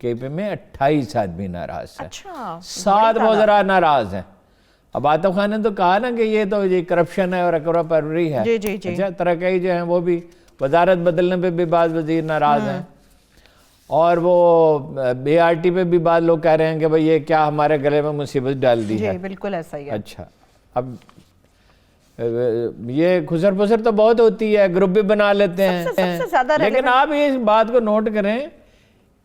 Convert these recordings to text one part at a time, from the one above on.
کے پی میں 28 آدمی ناراض ہیں، اچھا 7 وزراء ناراض ہیں۔ اب آطف خان نے تو کہا نا کہ یہ تو یہ کرپشن ہے اور اکڑا پروری ہے۔ جی اچھا ترقی جو ہیں وہ بھی وزارت بدلنے پہ بھی بعض وزیر ناراض ہیں، اور وہ بی آر ٹی پہ بھی بعض لوگ کہہ رہے ہیں کہ بھئی یہ کیا ہمارے گلے میں مصیبت ڈال دی ہے۔ جی بالکل ایسا ہی ہے۔ اچھا اب یہ خسر پسر تو بہت ہوتی ہے، گروپ بھی بنا لیتے ہیں، سب سے زیادہ لیکن آپ اس بات کو نوٹ کریں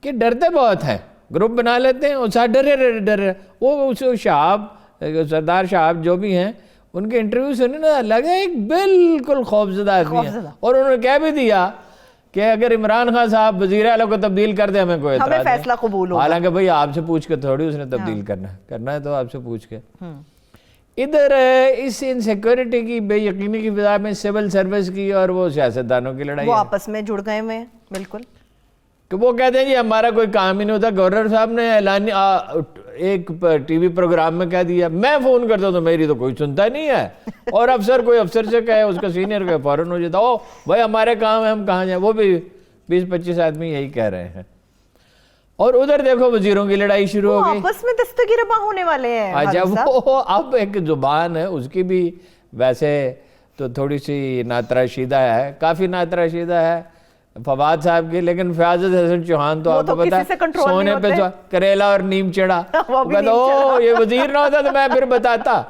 کہ ڈرتے بہت ہیں، گروپ بنا لیتے ہیں اور ساتھ ڈرے وہ شہاب سردار شہاب جو بھی ہیں ان کے انٹرویو سننے نا لگا ایک بالکل خوفزدہ آدمی ہے، اور انہوں نے کہہ بھی دیا کہ اگر عمران خان صاحب وزیر اعلیٰ کو تبدیل کر دیں ہمیں کوئی اعتراض نہیں، فیصلہ قبول ہوگا۔ حالانکہ بھئی آپ سے پوچھ کے تھوڑی اس نے تبدیل کرنا ہے تو آپ سے پوچھ کے۔ ادھر اس انسیکیورٹی کی بے یقینی کی فضا میں سول سروس کی اور وہ سیاستدانوں کی لڑائی وہ ہے آپس میں جڑ گئے ہوئے ہیں بالکل، کہ وہ کہتے ہیں جی ہمارا کوئی کام ہی نہیں ہوتا۔ گورنر صاحب نے اعلان ایک ٹی وی پروگرام میں کہہ دیا میں فون کرتا ہوں تو میری تو کوئی سنتا نہیں ہے، اور افسر کوئی افسر سے کہے اس کا سینئر کہے فوراً ہو جاتا او بھائی ہمارے کام ہے ہم کہاں جائیں۔ وہ بھی 20-25 آدمی یہی کہہ رہے ہیں، اور ادھر دیکھو وزیروں کی لڑائی شروع ہو گئی، آپس میں دستگیرباں ہونے والے ہیں۔ اچھا وہ اب ایک زبان ہے اس کی بھی ویسے تو تھوڑی سی ناتراشیدہ ہے، کافی ناتراشیدہ ہے فواد صاحب کی، لیکن فیاض حسن چوہان تو آپ کو پتا سونے پہ کریلا اور نیم چڑا، وہ کہتا او یہ وزیر نہ ہوتا تو میں پھر بتاتا،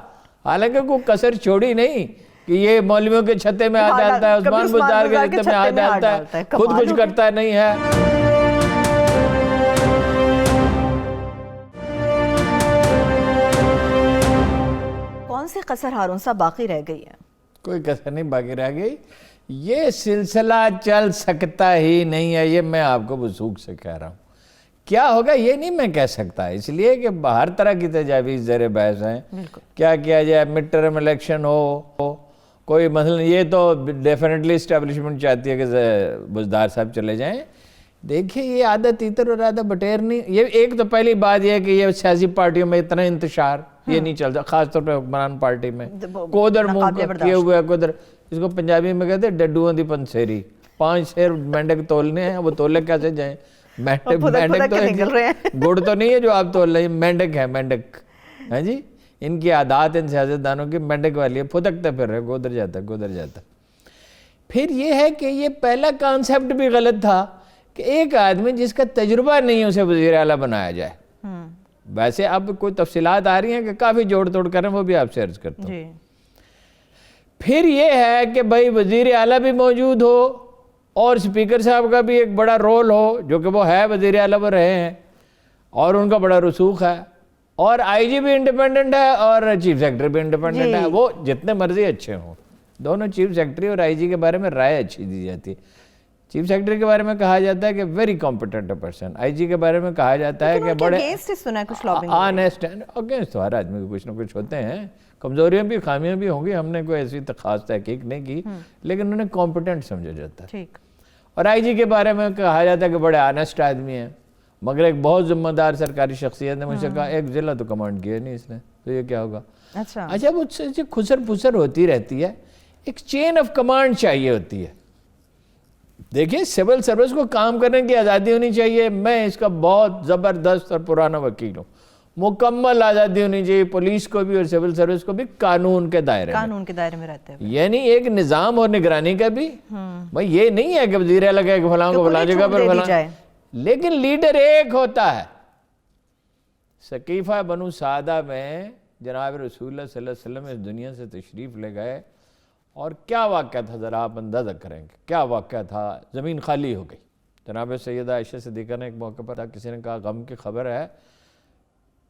حالانکہ کوئی کسر چھوڑی نہیں کہ یہ مولویوں کے چھتے میں ہاتھ ڈالتا ہے، عثمان بزدار کے چھتے میں ہاتھ ڈالتا ہے، خود کچھ کرتا نہیں ہے۔ کون سی قصر ہارون صاحب باقی رہ گئی ہے؟ کوئی کسر نہیں باقی رہ گئی، یہ سلسلہ چل سکتا ہی نہیں ہے، یہ میں آپ کو وثوق سے کہہ رہا ہوں۔ کیا ہوگا یہ نہیں میں کہہ سکتا، اس لیے کہ ہر طرح کی تجاویز زیر بحث ہیں، کیا کیا جائے، مڈ ٹرم الیکشن ہو، کوئی مثلا یہ تو ڈیفینیٹلی اسٹیبلشمنٹ چاہتی ہے کہ بزدار صاحب چلے جائیں۔ دیکھیں یہ آدھا تیتر اور آدھا بٹیر نہیں، یہ ایک تو پہلی بات یہ ہے کہ یہ سیاسی پارٹیوں میں اتنا انتشار یہ نہیں چلتا، خاص طور پہ حکمران پارٹی میں، کودر منہ کیے ہوئے کودر، اس کو پنجابی میں کہتے ہیں ڈڈوؤں دی پنسیری، 5 شیر مینڈک تولنے ہیں، وہ تولے کیسے جائیں؟ مینڈک تو گڑ تو نہیں ہے جو آپ تول رہے ہیں، مینڈک ہے مینڈک، ہاں جی، ان کی عادات ان سیاستدانوں کی مینڈک والی ہے، پھدکتے پھر رہے گودر جاتا۔ پھر یہ ہے کہ یہ پہلا کانسیپٹ بھی غلط تھا کہ ایک آدمی جس کا تجربہ نہیں اسے وزیر اعلیٰ بنایا جائے۔ ویسے اب کوئی تفصیلات آ رہی ہیں کہ کافی جوڑ توڑ کریں، وہ بھی آپ سے عرض کرتا ہوں۔ پھر یہ ہے کہ بھائی وزیر اعلیٰ بھی موجود ہو اور اسپیکر صاحب کا بھی ایک بڑا رول ہو، جو کہ وہ ہے وزیر اعلیٰ وہ رہے ہیں اور ان کا بڑا رسوخ ہے، اور آئی جی بھی انڈیپینڈنٹ ہے اور چیف سیکرٹری بھی انڈیپینڈنٹ ہے، وہ جتنے مرضی اچھے ہوں، دونوں چیف سیکرٹری اور آئی جی کے بارے میں رائے اچھی دی جاتی ہے۔ چیف سیکرٹری کے بارے میں کہا جاتا ہے کہ ویری کمپیٹنٹ پرسن، آئی جی کے بارے میں کہا جاتا ہے کہ بڑے آنیسٹ ہیں، اگینسٹ تو ہر آدمی کو کچھ نہ کچھ ہوتے ہیں، کمزوریاں بھی خامیاں بھی ہوں گی، ہم نے کوئی ایسی خاص تحقیق نہیں کی، لیکن انہیں کمپیٹنٹ سمجھا جاتا ہے۔ اور آئی جی کے بارے میں کہا جاتا ہے کہ بڑے آنیسٹ آدمی ہیں، مگر ایک بہت ذمہ دار سرکاری شخصیت نے مجھ سے کہا ایک ضلع تو کمانڈ کیا نہیں اس نے، تو یہ کیا ہوگا؟ اچھا وہ خسر پھسر ہوتی رہتی ہے، ایک چین آف کمانڈ چاہیے ہوتی ہے۔ دیکھیں سول سروس کو کام کرنے کی آزادی ہونی چاہیے، میں اس کا بہت زبردست اور پرانا وکیل ہوں، مکمل آزادی ہونی چاہیے پولیس کو بھی اور سول سروس کو بھی قانون کے دائرے میں رہتے ہیں، یعنی ایک نظام اور نگرانی کا بھی، بھائی یہ نہیں ہے کہ وزیر اعلیٰ کہ فلاں کو فلاں جگہ پر فلاں، لیکن لیڈر ایک ہوتا ہے۔ سقیفہ بنو سعدہ میں جناب رسول اللہ صلی اللہ علیہ وسلم اس دنیا سے تشریف لے گئے، اور کیا واقعہ تھا ذرا آپ اندازہ کریں گے، کیا واقعہ تھا؟ زمین خالی ہو گئی، جناب سیدہ عائشہ صدیقہ نے ایک موقع پر کسی نے کہا غم کی خبر ہے،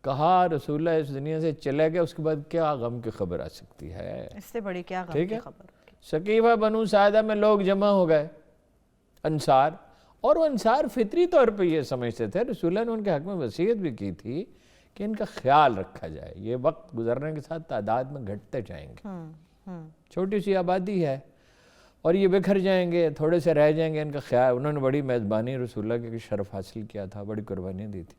کہا رسول اللہ اس دنیا سے چلے گئے، اس کے بعد کیا غم کی خبر آ سکتی ہے، اس سے بڑی کیا غم کی خبر؟ سقیفہ بنو سعدہ میں لوگ جمع ہو گئے، انصار، اور وہ انصار فطری طور پہ یہ سمجھتے تھے، رسول اللہ نے ان کے حق میں وصیت بھی کی تھی کہ ان کا خیال رکھا جائے، یہ وقت گزرنے کے ساتھ تعداد میں گھٹتے جائیں گے، چھوٹی سی آبادی ہے اور یہ بکھر جائیں گے، تھوڑے سے رہ جائیں گے، ان کا خیال، انہوں نے بڑی میزبانی رسول اللہ کے شرف حاصل کیا تھا، بڑی قربانیاں دی تھی،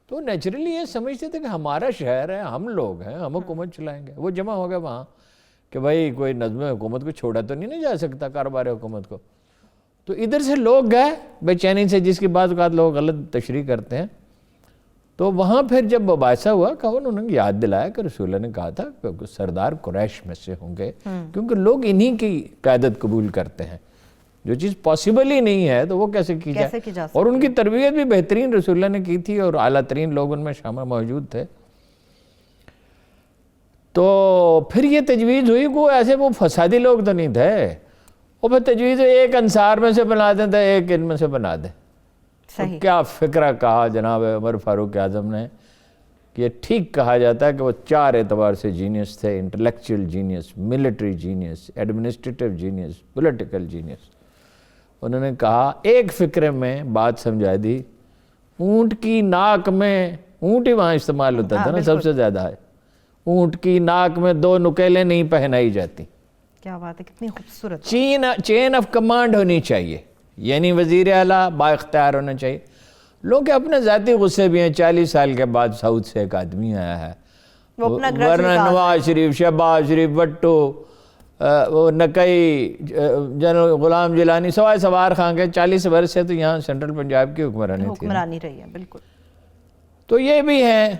تو نیچرلی یہ سمجھتے تھے کہ ہمارا شہر ہے، ہم لوگ ہیں، ہم حکومت چلائیں گے۔ وہ جمع ہو گئے وہاں کہ بھائی کوئی نظم حکومت کو چھوڑا تو نہیں جا سکتا، کاروبار حکومت کو، تو ادھر سے لوگ گئے بے چینی سے، جس کی بعض اوقات لوگ غلط تشریح کرتے ہیں، تو وہاں پھر جب مباحثہ ہوا کہ انہوں نے یاد دلایا کہ رسول اللہ نے کہا تھا کہ سردار قریش میں سے ہوں گے، کیونکہ لوگ انہی کی قیادت قبول کرتے ہیں. جو چیز پاسبل ہی نہیں ہے تو وہ کیسے کی جائے. اور ان کی تربیت بھی بہترین رسول اللہ نے کی تھی اور اعلیٰ ترین لوگ ان میں شامل موجود تھے. تو پھر یہ تجویز ہوئی کہ ایسے وہ فسادی لوگ تو نہیں تھے، اور پھر تجویز ایک انصار میں سے بنا دیں تو ایک ان میں سے بنا دیں. کیا فکرہ کہا جناب عمر فاروق اعظم نے کہ یہ ٹھیک کہا جاتا ہے کہ وہ 4 اعتبار سے جینیس تھے: intellectual genius, military genius, administrative genius, political genius. انہوں نے کہا ایک فکرے میں بات سمجھا دی. اونٹ کی ناک میں، اونٹ ہی وہاں استعمال ہوتا تھا نا سب سے زیادہ ہے، اونٹ کی ناک میں 2 نکیلیں نہیں پہنائی جاتی. کیا بات ہے، کتنی خوبصورت. چین آف کمانڈ ہونی چاہیے، یعنی وزیر اعلیٰ با اختیار ہونا چاہیے. لوگ اپنے ذاتی غصے بھی ہیں. 40 سال کے بعد سعود سے ایک آدمی آیا ہے، ورنہ نواز شریف، شہباز شریف، بھٹو، وہ نقی، جنرل غلام جیلانی، سوائے سوار خان کے 40 برس سے تو یہاں سینٹرل پنجاب کی حکمرانی رہی ہے. بالکل. تو یہ بھی ہیں.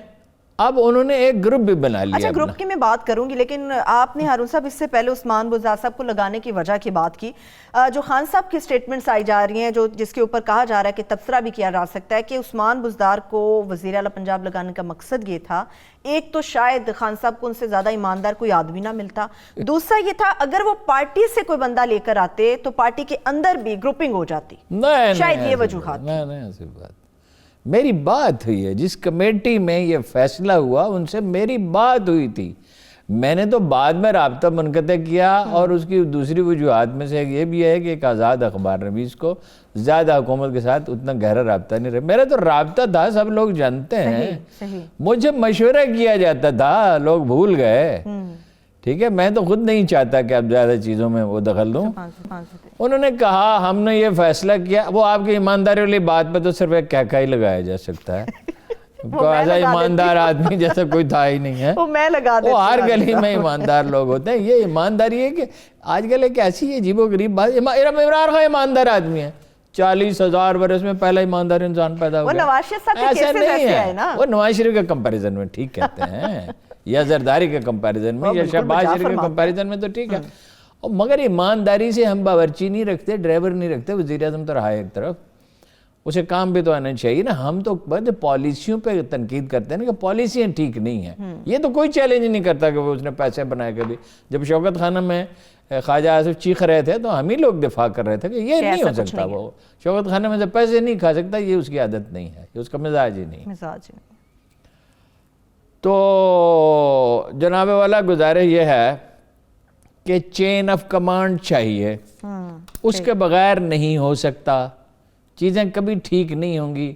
اب انہوں نے ایک گروپ بھی بنا لیا. اچھا، گروپ کی میں بات کروں گی، لیکن آپ نے ہارون صاحب اس سے پہلے عثمان بزدار صاحب کو لگانے کی وجہ کی بات کی. جو خان صاحب کی سٹیٹمنٹس آئی جا رہی ہیں، جس کے اوپر کہا جا رہا ہے کہ تبصرہ بھی کیا جا سکتا ہے کہ عثمان بزدار کو وزیر اعلیٰ پنجاب لگانے کا مقصد یہ تھا، ایک تو شاید خان صاحب کو ان سے زیادہ ایماندار کوئی آدمی نہ ملتا، دوسرا یہ تھا اگر وہ پارٹی سے کوئی بندہ لے کر آتے تو پارٹی کے اندر بھی گروپنگ ہو جاتی. شاید یہ وجوہات. نہیں ایسی بات. میری بات ہوئی ہے جس کمیٹی میں یہ فیصلہ ہوا، ان سے میری بات ہوئی تھی. میں نے تو بعد میں رابطہ منقطع کیا، اور اس کی دوسری وجوہات میں سے یہ بھی ہے کہ ایک آزاد اخبار نویس کو زیادہ حکومت کے ساتھ اتنا گہرا رابطہ نہیں رہا. میرا تو رابطہ تھا، سب لوگ جانتے ہیں. مجھے مشورہ کیا جاتا تھا، لوگ بھول گئے. ٹھیک ہے، میں تو خود نہیں چاہتا کہ اب زیادہ چیزوں میں وہ دخل دوں. انہوں نے کہا ہم نے یہ فیصلہ کیا. وہ آپ کی ایمانداری والی بات پہ تو صرف ایک کہکا ہی لگایا جا سکتا ہے. ایسا ایماندار آدمی جیسا کوئی تھا ہی نہیں ہے. وہ ہر گلی میں ایماندار لوگ ہوتے ہیں. یہ ایمانداری ہے کہ آج کل ایک ایسی عجیب و غریب بات. عمران خان ایماندار آدمی ہے، 40,000 برس میں پہلا ایماندار انسان پیدا ہو گیا. ایسا نہیں ہے. وہ نواز شریف کے کمپیریزن میں ٹھیک کہتے ہیں، یا زرداری کے کمپیریزن میں، یا شہباز شریف کے کمپیریزن میں تو ٹھیک ہے. مگر ایمانداری سے ہم باورچی نہیں رکھتے، ڈرائیور نہیں رکھتے. وزیر اعظم تو رہا ہے ایک طرف، اسے کام بھی تو آنا چاہیے نا. ہم تو پالیسیوں پہ تنقید کرتے ہیں نا کہ پالیسیاں ٹھیک نہیں ہیں. یہ تو کوئی چیلنج نہیں کرتا کہ وہ اس نے پیسے بنائے. کبھی جب شوکت خانہ میں خواجہ آصف چیخ رہے تھے تو ہم ہی لوگ دفاع کر رہے تھے کہ یہ نہیں ہو سکتا. وہ شوکت خانہ میں سے پیسے نہیں کھا سکتا، یہ اس کی عادت نہیں ہے، یہ اس کا مزاج ہی نہیں. تو جناب والا گزارش یہ ہے کہ چین آف کمانڈ چاہیے، اس کے بغیر نہیں ہو سکتا. چیزیں کبھی ٹھیک نہیں ہوں گی.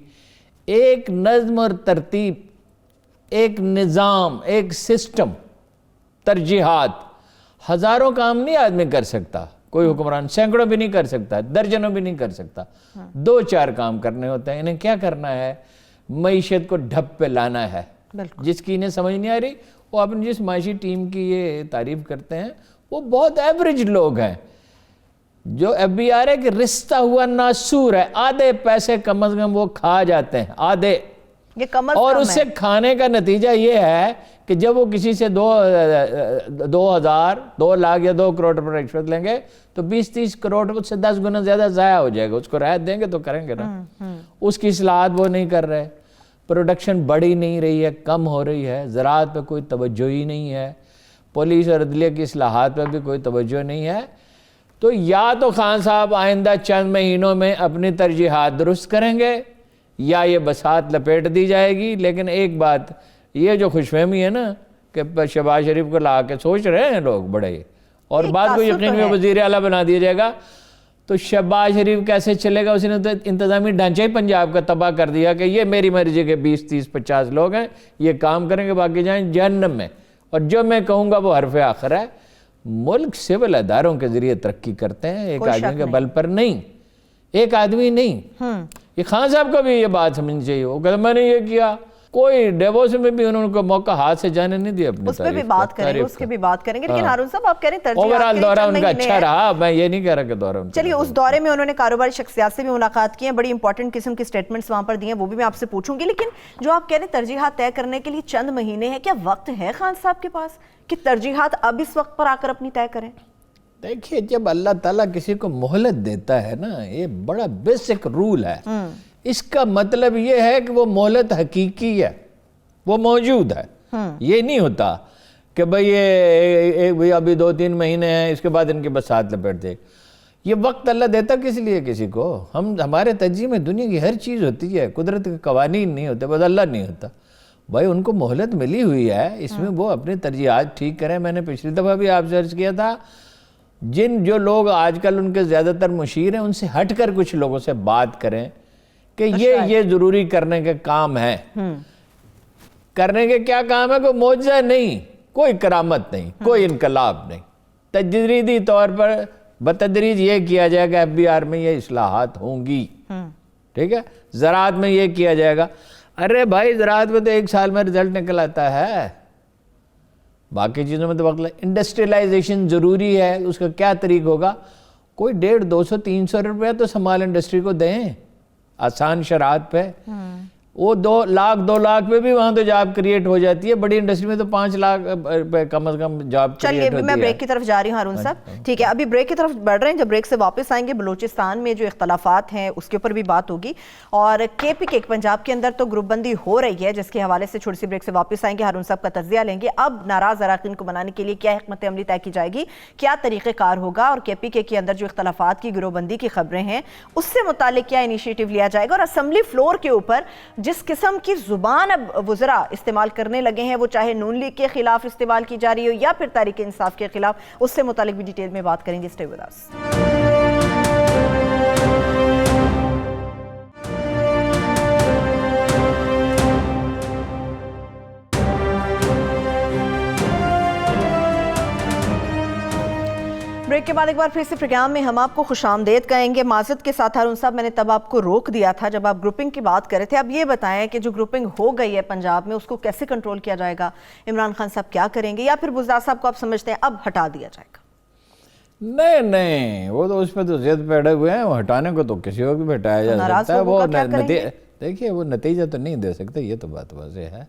ایک نظم اور ترتیب، ایک نظام، ایک سسٹم، ترجیحات. ہزاروں کام نہیں آدمی کر سکتا، کوئی حکمران سینکڑوں بھی نہیں کر سکتا، درجنوں بھی نہیں کر سکتا. 2-4 کام کرنے ہوتے ہیں. انہیں کیا کرنا ہے؟ معیشت کو ڈھپ پہ لانا ہے. جس کی انہیں سمجھ نہیں آ رہی، وہ اپنی جس معاشی ٹیم کی یہ تعریف کرتے ہیں وہ بہت ایوریج لوگ ہیں. جو ایف بی آر ہے کہ رشتہ ہوا ناسور ہے. آدھے پیسے کم از کم وہ کھا جاتے ہیں، آدھے. اور اس سے کھانے کا نتیجہ یہ ہے کہ جب وہ کسی سے 2,000 2 لاکھ یا 2 کروڑ پر رشوت لیں گے تو 20-30 کروڑ اس سے 10 گنا زیادہ ضائع ہو جائے گا. اس کو رعایت دیں گے تو کریں گے نا. اس کی اصلاحات وہ نہیں کر رہے. پروڈکشن بڑھی نہیں رہی ہے، کم ہو رہی ہے. زراعت پہ کوئی توجہ ہی نہیں ہے. پولیس اور عدلیہ کی اصلاحات پہ بھی کوئی توجہ نہیں ہے. تو یا تو خان صاحب آئندہ چند مہینوں میں اپنی ترجیحات درست کریں گے، یا یہ بساط لپیٹ دی جائے گی. لیکن ایک بات یہ جو خوش فہمی ہے نا کہ شہباز شریف کو لا کے سوچ رہے ہیں لوگ بڑے، اور بات کو یقین میں وزیر اعلیٰ بنا دیا جائے گا تو شہباز شریف کیسے چلے گا؟ اس نے تو انتظامی ڈھانچہ ہی پنجاب کا تباہ کر دیا کہ یہ میری مرضی کے 20-30-50 لوگ ہیں، یہ کام کریں گے، باقی جائیں جہنم میں، اور جو میں کہوں گا وہ حرف آخر ہے. ملک سول اداروں کے ذریعے ترقی کرتے ہیں، ایک آدمی کے بل پر نہیں. ایک آدمی نہیں. یہ خان صاحب کو بھی یہ بات سمجھنی چاہیے. وہ کہتے میں نے یہ کیا، کوئی ڈیووس میں بھی انہوں کو موقع ہاتھ سے جانے نہیں دیا اپنی اس پہ بھی بات کریں گے، اس کے بھی بات کریں گے، لیکن ہارون صاحب آپ کہہ رہے ہیں ترجیحات اوورال دورہ ان کا اچھا رہا، میں یہ نہیں کہہ رہا کہ دورہ ان کا چلیے اس دورے میں انہوں نے کاروباری شخصیات سے بھی ملاقات کی ہیں، بڑی امپورٹنٹ قسم کی سٹیٹمنٹس وہاں پر دی ہیں، وہ بھی میں آپ سے پوچھوں گی، لیکن جو آپ کہہ رہے ہیں ترجیحات طے کرنے کے لیے چند مہینے ہیں، کیا وقت ہے خان صاحب کے پاس کہ ترجیحات اب اس وقت پر آ کر اپنی طے کریں؟ دیکھیے جب اللہ تعالیٰ کسی کو مہلت دیتا ہے نا، یہ بڑا بیسک رول ہے، اس کا مطلب یہ ہے کہ وہ مہلت حقیقی ہے، وہ موجود ہے۔ یہ نہیں ہوتا کہ بھئی یہ ابھی 2-3 مہینے ہیں، اس کے بعد ان کے بس ہاتھ لپیٹ دے۔ یہ وقت اللہ دیتا کس لیے کسی کو؟ ہمارے ترجیح میں دنیا کی ہر چیز ہوتی ہے، قدرت کے قوانین نہیں ہوتے، بس اللہ نہیں ہوتا۔ بھائی ان کو مہلت ملی ہوئی ہے، اس میں وہ اپنی ترجیحات ٹھیک کریں۔ میں نے پچھلی دفعہ بھی آپ سے عرض کیا تھا، جو لوگ آج کل ان کے زیادہ تر مشیر ہیں، ان سے ہٹ کر کچھ لوگوں سے بات کریں کہ یہ ضروری کرنے کے کام ہے۔ کرنے کے کیا کام ہے؟ کوئی معجزہ نہیں، کوئی کرامت نہیں، کوئی انقلاب نہیں، تدریجی طور پر بتدریج یہ کیا جائے گا، FBR میں یہ اصلاحات ہوں گی، ٹھیک ہے؟ زراعت میں یہ کیا جائے گا۔ ارے بھائی زراعت میں تو 1 سال میں رزلٹ نکل آتا ہے، باقی چیزوں میں تو وقت انڈسٹریلائزیشن ضروری ہے، اس کا کیا طریق ہوگا؟ کوئی 150, 200, 300 روپیہ تو سمال انڈسٹری کو دیں آسان شرائط پہ، وہ 2 لاکھ پہ بھی وہاں تو جاب کریٹ ہو جاتی ہے، بڑی انڈسٹری میں تو 5 لاکھ پہ کم از کم جاب کریٹ ہوتی ہے۔ چلیے میں بریک کی طرف جا رہی ہوں ہارون صاحب، ٹھیک ہے، ابھی بریک کی طرف بڑھ رہے ہیں، جب بریک سے واپس آئیں گے بلوچستان میں جو اختلافات ہیں اس کے اوپر بھی بات ہوگی، اور KPK پنجاب کے اندر تو گروپ بندی ہو رہی ہے جس کے حوالے سے چھوٹی سی بریک سے واپس آئیں گے، ہارون صاحب کا تجزیہ لیں گے۔ اب ناراض اراکین کو منانے کے لیے کیا حکمت عملی طے کی جائے گی، کیا طریقہ کار ہوگا، اور KPK کے اندر جو اختلافات کی گروہ بندی کی خبریں ہیں اس سے متعلق کیا انیشیٹو لیا جائے گا، اور اسمبلی فلور کے اوپر جس قسم کی زبان اب وزراء استعمال کرنے لگے ہیں، وہ چاہے نون لیگ کے خلاف استعمال کی جا رہی ہو یا پھر تحریک انصاف کے خلاف، اس سے متعلق بھی ڈیٹیل میں بات کریں گے۔ Stay with us. بریک کے بعد ایک بار پھر سے پروگرام میں ہم آپ کو خوش آمدید کہیں گے۔ معذرت کے ساتھ ہارون صاحب، میں نے تب آپ کو روک دیا تھا جب آپ گروپنگ کی بات کر رہے تھے۔ اب یہ بتائیں کہ جو گروپنگ ہو گئی ہے پنجاب میں، اس کو کیسے کنٹرول کیا جائے گا؟ عمران خان صاحب کیا کریں گے، یا پھر بزدار صاحب کو آپ سمجھتے ہیں اب ہٹا دیا جائے گا؟ نہیں، وہ تو اس پہ تو ضد پہ اڑے ہوئے ہیں، وہ ہٹانے کو تو کسی وقت بھی ہٹایا جا سکتا ہے۔ وہ دیکھیے وہ نتیجہ تو نہیں دے سکتے، یہ تو بات واضح ہے،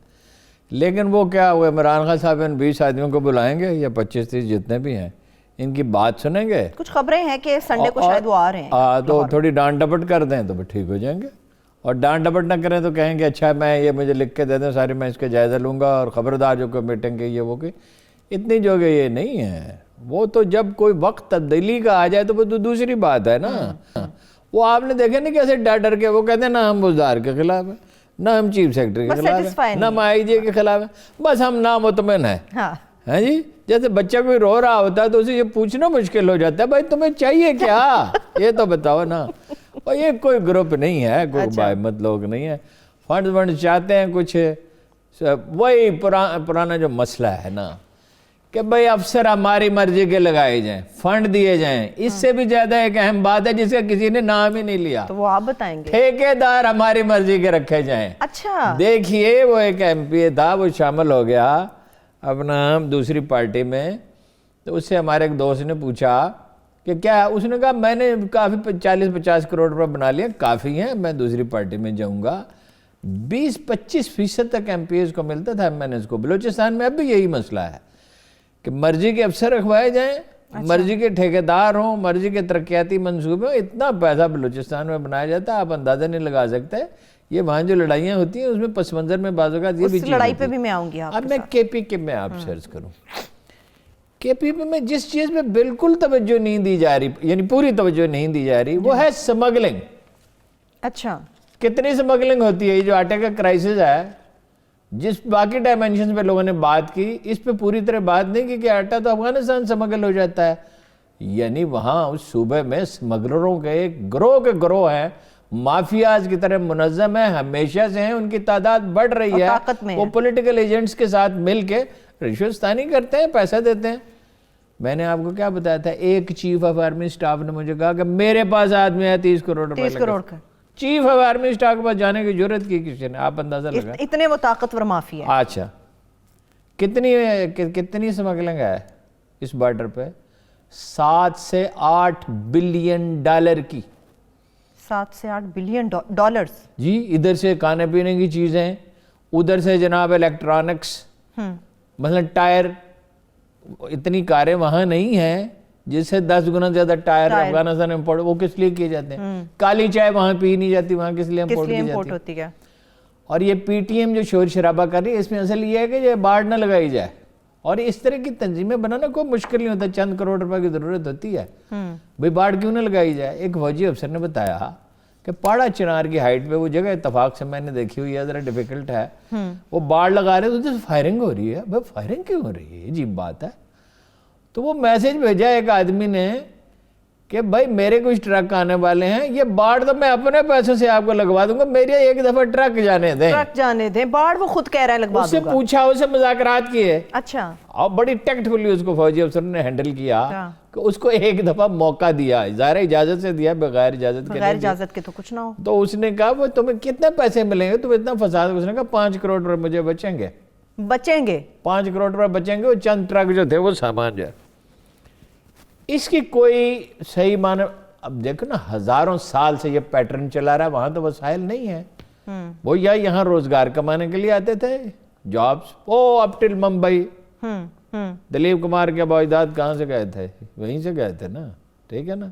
لیکن وہ کیا وہ عمران خان صاحب ان 20 آدمیوں کو بلائیں گے یا 25-30 جتنے بھی ہیں، ان کی بات سنیں گے۔ کچھ خبریں ہیں کہ سنڈے کو شاید وہ آ رہے ہیں، تو تھوڑی ڈانٹ ڈپٹ کر دیں تو ٹھیک ہو جائیں گے، اور ڈانٹ ڈپٹ نہ کریں تو کہیں گے اچھا میں یہ مجھے لکھ کے دے دیں ساری، میں اس کا جائزہ لوں گا، اور خبردار جو کوئی میٹنگ کی یہ وہ کہ اتنی جو کہ یہ نہیں ہے۔ وہ تو جب کوئی وقت تبدیلی کا آ جائے تو وہ تو دوسری بات ہے نا۔ وہ آپ نے دیکھے نا کیسے ڈر کے وہ کہتے ہیں نا ہم بزدار کے خلاف ہیں، نہ ہم چیف سیکرٹری کے خلاف ہیں، نہ MIG کے خلاف ہیں، بس ہم نامطمئن ہیں۔ ہاں جی، جیسے بچہ کوئی رو رہا ہوتا ہے تو اسے یہ پوچھنا مشکل ہو جاتا ہے بھائی تمہیں چاہیے کیا، یہ تو بتاؤ نا۔ اور یہ کوئی گروپ نہیں ہے، کوئی باہمت لوگ نہیں ہے، فنڈ چاہتے ہیں کچھ، وہی پرانا جو مسئلہ ہے نا کہ بھئی افسر ہماری مرضی کے لگائے جائیں، فنڈ دیے جائیں۔ اس سے بھی زیادہ ایک اہم بات ہے جس کا کسی نے نام ہی نہیں لیا، تو وہ آپ بتائیں گے۔ ٹھیکیدار ہماری مرضی کے رکھے جائیں۔ اچھا دیکھیے وہ ایک MP تھا، وہ شامل ہو گیا اپنا دوسری پارٹی میں، تو اس سے ہمارے ایک دوست نے پوچھا کہ کیا، اس نے کہا میں نے کافی 40-50 کروڑ روپے بنا لیا، کافی ہیں، میں دوسری پارٹی میں جاؤں گا۔ 20-25% تک MPs کو ملتا تھا، MNs کو۔ بلوچستان میں اب بھی یہی مسئلہ ہے کہ مرضی کے افسر رکھوائے جائیں، مرضی کے ٹھیکیدار ہوں، مرضی کے ترقیاتی منصوبے ہوں، اتنا پیسہ بلوچستان میں بنایا جاتا ہے آپ اندازہ نہیں لگا سکتے۔ یہ وہاں جو لڑائیاں ہوتی ہیں اس میں پس منظر میں بعض اوقات یہ بھی چیز لڑائی پہ بھی میں آؤں گی۔ اب میں KPK میں آپ سے عرض کروں، KPK میں جس چیز پہ بالکل توجہ نہیں دی جا رہی، یعنی پوری توجہ نہیں دی جا رہی، وہ ہے سمگلنگ۔ اچھا کتنی سمگلنگ ہوتی ہے؟ یہ جو آٹے کا کرائسس ہے، جس باقی ڈائمینشنز پہ لوگوں نے بات کی، اس پہ پوری طرح بات نہیں کی کہ آٹا تو افغانستان سمگل ہو جاتا ہے۔ یعنی وہاں اس صوبے میں سمگلروں کے ایک گروہ ہیں، مافیاز کی طرح منظم ہیں، ہمیشہ سے ہیں، ان کی تعداد بڑھ رہی ہے، وہ پولیٹیکل ایجنٹس کے ساتھ مل کے رشوت کرتے ہیں، پیسہ دیتے ہیں۔ میں نے آپ کو کیا بتایا تھا، ایک چیف آف آرمی سٹاف نے مجھے کہا کہ میرے پاس آدمی ہے 30 کروڑ روپے 30 کروڑ کا چیف آف آرمی اسٹاف کے پاس جانے کی ضرورت کی کسی نے؟ آپ اندازہ لگا. اتنے وہ طاقتور مافیا ہے. اچھا کتنی سمگلنگ ہے اس بارڈر پہ؟ 7 سے 8 بلین ڈالر کی. 7 سے 8 بلین ڈالرز. جی ادھر سے کھانے پینے کی چیزیں, ادھر سے جناب الیکٹرانکس, مثلا ٹائر. اتنی کاریں وہاں نہیں ہیں جس سے 10 گنا زیادہ ٹائر افغانستان امپورٹ. وہ کس لیے کیے جاتے ہیں؟ کالی چائے وہاں پی نہیں جاتی, وہاں کس لیے امپورٹ ہوتی ہے؟ اور یہ پی ٹی ایم جو شور شرابہ کر رہی ہے, اس میں اصل یہ ہے کہ یہ باڑ نہ لگائی جائے. اور اس طرح کی تنظیمیں بنانا کوئی مشکل نہیں ہوتا, چند کروڑ روپے کی ضرورت ہوتی ہے. بھئی باڑ کیوں نہ لگائی جائے؟ ایک فوجی افسر نے بتایا کہ پاڑا چنار کی ہائٹ پہ وہ جگہ اتفاق سے میں نے دیکھی ہوئی ہے, ذرا ڈیفیکلٹ ہے, وہ باڑ لگا رہے تو ادھر فائرنگ ہو رہی ہے. بھئی فائرنگ کیوں ہو رہی ہے؟ عجیب بات ہے. تو وہ میسج بھیجا ایک آدمی نے کہ بھائی میرے کچھ ٹرک آنے والے ہیں, یہ باڑ تو میں اپنے پیسوں سے آپ کو لگوا دوں گا, میرے ایک دفعہ ٹرک جانے دیں. ٹرک جانے دیں, باڑ وہ خود کہہ رہا ہے لگوا اس سے دوں گا. پوچھا, اسے مذاکرات کیے. اچھا. اور بڑی ٹیکٹفلی اس کو فوجی افسر نے ہینڈل کیا کہ اس کو ایک دفعہ موقع دیا, ظاہر اجازت سے دیا, بغیر اجازت کے. بغیر اجازت کے تو کچھ نہ ہو. تو اس نے کہا وہ تمہیں کتنے پیسے ملیں گے, تم اتنا فساد. اس نے کہا 5 کروڑ روپے مجھے بچیں گے. 5 کروڑ روپے بچیں گے, وہ چند ٹرک جو تھے وہ سامان جو ہے. اس کی کوئی صحیح معنی, اب دیکھو نا ہزاروں سال سے یہ پیٹرن چلا رہا ہے. وہاں تو وسائل نہیں ہیں, وہ یا یہاں روزگار کمانے کے لیے آتے تھے, جابس. وہ اپ ٹل ممبئی دلیپ کمار کے باجداد کہاں سے گئے تھے؟ وہیں سے گئے تھے نا. ٹھیک ہے نا,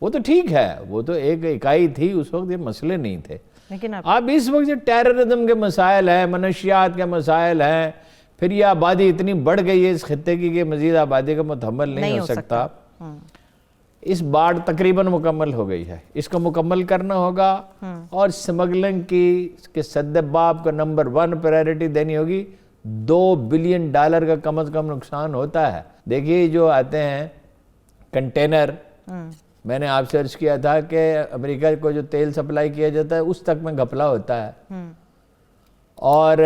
وہ تو ٹھیک ہے, وہ تو ایک اکائی تھی, اس وقت یہ مسئلے نہیں تھے. لیکن اب اس وقت یہ ٹیررزم کے مسائل ہیں, منشیات کے مسائل ہیں, پھر یہ آبادی اتنی بڑھ گئی ہے اس خطے کی کہ مزید آبادی کا متحمل نہیں ہو سکتا. اس باڑ تقریباً مکمل ہو گئی ہے, اس کو مکمل کرنا ہوگا, اور سمگلنگ کی سد باب کو نمبر 1 پرائرٹی دینی ہوگی. 2 بلین ڈالر کا کم از کم نقصان ہوتا ہے. دیکھیے جو آتے ہیں کنٹینر, میں نے آپ سے عرض کیا تھا کہ امریکہ کو جو تیل سپلائی کیا جاتا ہے اس تک میں گھپلا ہوتا ہے, اور